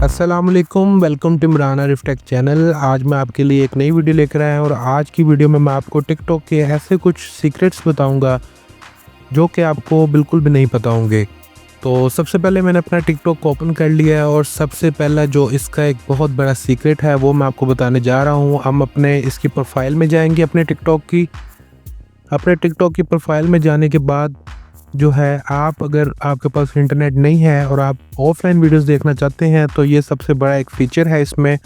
अस्सलाम वालेकुम, welcome to Imran Arif tech channel. आज मैं आपके लिए एक नई वीडियो लेकर आया हूँ और आज की वीडियो में मैं आपको टिकटॉक के ऐसे कुछ सीक्रेट्स बताऊँगा जो कि आपको बिल्कुल भी नहीं पता होंगे। तो सबसे पहले मैंने अपना टिकटॉक को ओपन कर लिया है और सबसे पहला जो इसका एक बहुत बड़ा सीक्रेट है वो मैं आपको बताने जा रहा हूँ। हम अपने इसकी प्रोफाइल में जाएंगे, अपने टिकटॉक की प्रोफाइल में जाने के बाद जो है, आप अगर आपके पास इंटरनेट नहीं है और आप ऑफलाइन वीडियोस देखना चाहते हैं तो ये सबसे बड़ा एक फ़ीचर है इसमें।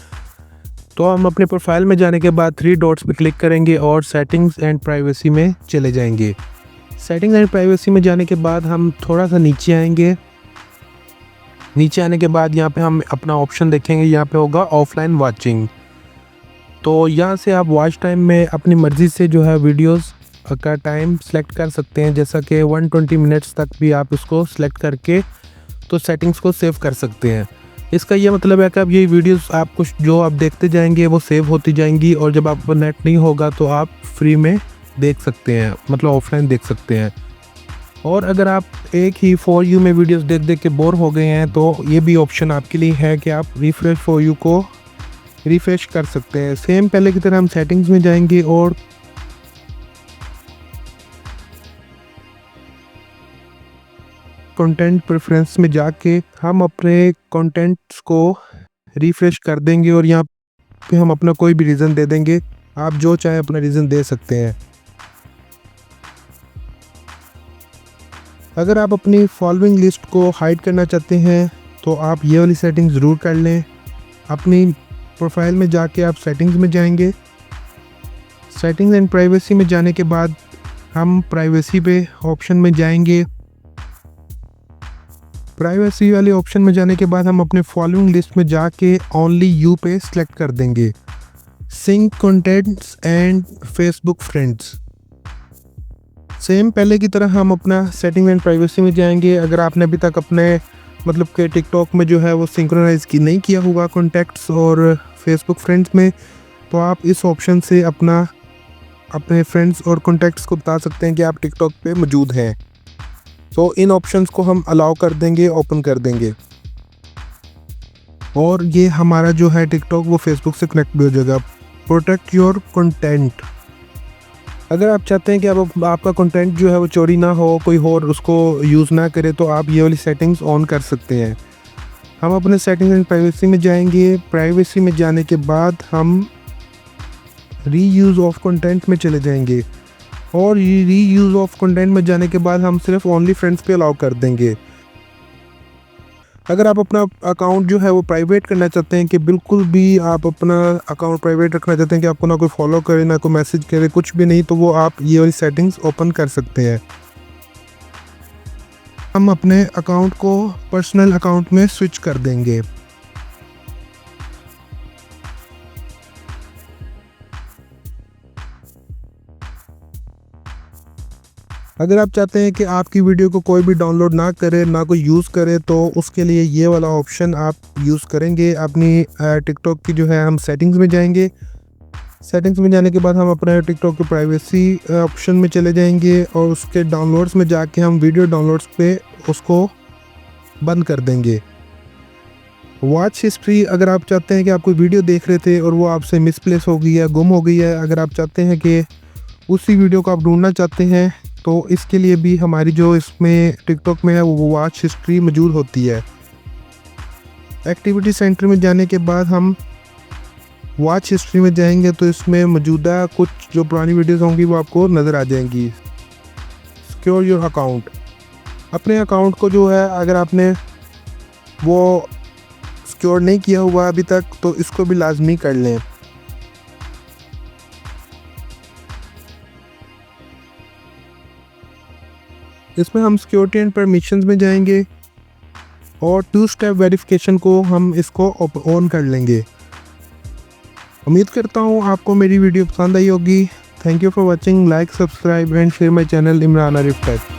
तो हम अपने प्रोफाइल में जाने के बाद 3 डॉट्स पे क्लिक करेंगे और सेटिंग्स एंड प्राइवेसी में चले जाएंगे। सेटिंग्स एंड प्राइवेसी में जाने के बाद हम थोड़ा सा नीचे आएंगे। नीचे आने के बाद यहाँ पे हम अपना ऑप्शन देखेंगे, यहाँ पे होगा ऑफलाइन वॉचिंग। तो यहाँ से आप वॉच टाइम में अपनी मर्ज़ी से जो है वीडियोस का टाइम सेलेक्ट कर सकते हैं, जैसा कि 120 मिनट्स तक भी आप इसको सेलेक्ट करके तो सेटिंग्स को सेव कर सकते हैं। इसका ये मतलब है कि अब ये वीडियोस आप कुछ जो आप देखते जाएंगे वो सेव होती जाएंगी और जब आपको नेट नहीं होगा तो आप फ्री में देख सकते हैं, मतलब ऑफलाइन देख सकते हैं। और अगर आप एक ही फॉर यू में वीडियोस देख देख के बोर हो गए हैं तो ये भी ऑप्शन आपके लिए है कि आप रिफ्रेश फॉर यू को रिफ्रेश कर सकते हैं। सेम पहले की तरह हम सेटिंग्स में जाएंगे और कंटेंट प्रेफरेंस में जाके हम अपने कंटेंट्स को रिफ्रेश कर देंगे और यहाँ पे हम अपना कोई भी रीज़न दे देंगे। आप जो चाहे अपना रीज़न दे सकते हैं। अगर आप अपनी फॉलोइंग लिस्ट को हाइड करना चाहते हैं तो आप ये वाली सेटिंग ज़रूर कर लें। अपनी प्रोफाइल में जाके आप सेटिंग्स में जाएंगे। सेटिंग्स एंड प्राइवेसी में जाने के बाद हम प्राइवेसी पे ऑप्शन में जाएंगे। प्राइवेसी वाले ऑप्शन में जाने के बाद हम अपने फॉलोइंग लिस्ट में जाके ओनली यू पे सिलेक्ट कर देंगे। Sync contents and Facebook friends. Same पहले की तरह हम अपना सेटिंग एंड प्राइवेसी में जाएंगे। अगर आपने अभी तक अपने मतलब के टिकटॉक में जो है वो सिंक्रोनाइज़ की नहीं किया हुआ कॉन्टैक्ट्स और फेसबुक फ्रेंड्स में, तो आप इस ऑप्शन से अपने फ्रेंड्स और कॉन्टैक्ट्स को बता सकते हैं कि आप टिकटॉक पे मौजूद हैं। तो इन ऑप्शंस को हम अलाउ कर देंगे, ओपन कर देंगे और ये हमारा जो है टिकटॉक वो फेसबुक से कनेक्ट भी हो जाएगा। Protect your content. अगर आप चाहते हैं कि आपका कंटेंट जो है वो चोरी ना हो, कोई और उसको यूज़ ना करे, तो आप ये वाली सेटिंग्स ऑन कर सकते हैं। हम अपने सेटिंग्स एंड प्राइवेसी में जाएंगे। प्राइवेसी में जाने के बाद हम रीयूज़ ऑफ कंटेंट में चले जाएंगे और रीयूज़ ऑफ कंटेंट में जाने के बाद हम सिर्फ ओनली फ्रेंड्स पे अलाउ कर देंगे। अगर आप अपना अकाउंट जो है वो प्राइवेट करना चाहते हैं कि बिल्कुल भी आप अपना अकाउंट प्राइवेट रखना चाहते हैं कि आपको ना कोई फॉलो करे, ना कोई मैसेज करे, कुछ भी नहीं, तो वो आप ये वाली सेटिंग्स ओपन कर सकते हैं। हम अपने अकाउंट को पर्सनल अकाउंट में स्विच कर देंगे। अगर आप चाहते हैं कि आपकी वीडियो को कोई भी डाउनलोड ना करे, ना कोई यूज़ करे, तो उसके लिए ये वाला ऑप्शन आप यूज़ करेंगे। अपनी टिकटॉक की जो है हम सेटिंग्स में जाएंगे। सेटिंग्स में जाने के बाद हम अपने टिकटॉक के प्राइवेसी ऑप्शन में चले जाएंगे और उसके डाउनलोड्स में जाके हम वीडियो डाउनलोड्स पे उसको बंद कर देंगे। वॉच हिस्ट्री, अगर आप चाहते हैं कि आप कोई वीडियो देख रहे थे और वो आपसे मिसप्लेस हो गई है, गुम हो गई है, अगर आप चाहते हैं कि उसी वीडियो को आप ढूंढना चाहते हैं, तो इसके लिए भी हमारी जो इसमें टिकटॉक में है वो वॉच हिस्ट्री मौजूद होती है। एक्टिविटी सेंटर में जाने के बाद हम वॉच हिस्ट्री में जाएंगे तो इसमें मौजूदा कुछ जो पुरानी वीडियोस होंगी वो आपको नज़र आ जाएंगी। Secure your account. अपने अकाउंट को जो है अगर आपने वो सिक्योर नहीं किया हुआ अभी तक तो इसको भी लाजमी कर लें। इसमें हम सिक्योरिटी एंड परमिशंस में जाएंगे और 2 स्टेप वेरिफिकेशन को हम इसको ऑन कर लेंगे। उम्मीद करता हूँ आपको मेरी वीडियो पसंद आई होगी। Thank you for watching. Like, subscribe and share my channel Imran Arif take.